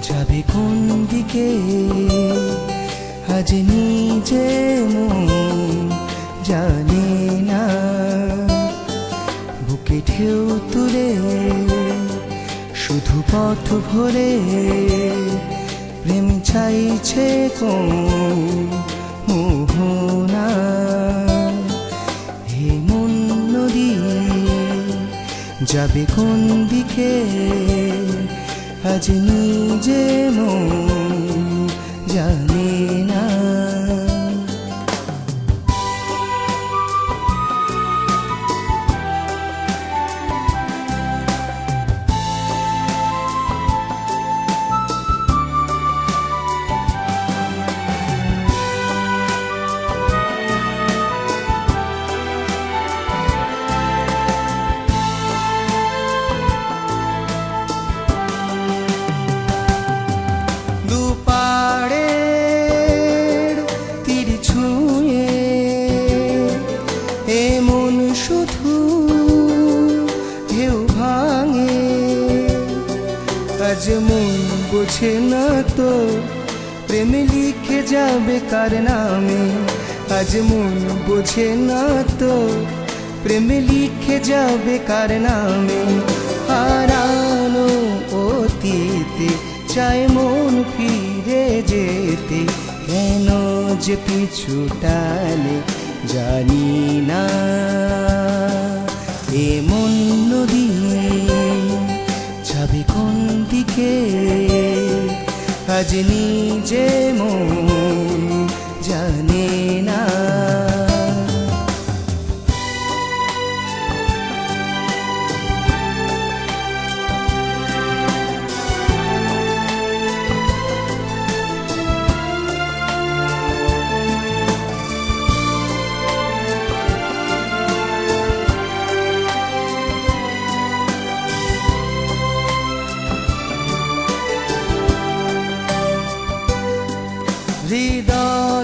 যাবে কোন দিকে আজ নিজে মন জানে না। বুকে ঢেউ তুলে শুধু পথ ভরে প্রেম চাইছে কোন মোহনা। হে মন নদী যাবে কোন দিকে আজ নিজে মন জানে না। আজ মন বোঝে না তো প্রেম লিখে যাবে কার নামে। আজ মন বোঝে না তো প্রেম লিখে যাবে কার নামে। হারানো অতীতে চায় মন ফিরে যেতে, কেন যে পিছু টানে জানি না। এ মন নদী যাবে কোন দিকে আজ নিজে মন জানে না।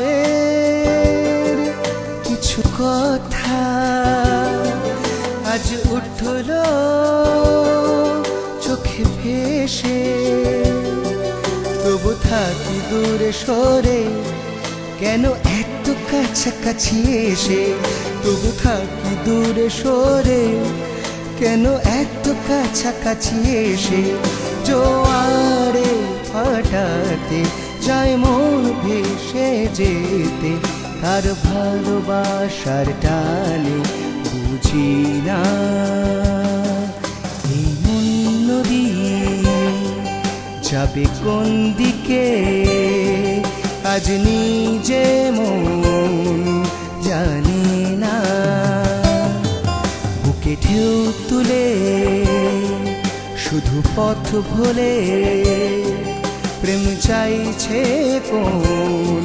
হৃদয়ের কিছু কথা আজ উঠল চোখে ভেসে, তবু থাকি দূরে সরে কেন এত কাছাকাছি এসে। তবু থাকি দূরে সরে কেন এত কাছাকাছি এসে। জোয়ারে ফাটাতে যায় মন ভেসে যেতে, তার ভালোবাসার টানে বুঝি না। এই মন নদী যাবে কোন দিকে আজ নিজে মন জানে না। বুকে ঢেউ তুলে শুধু পথ ভোলে প্রেম চাইছে কোন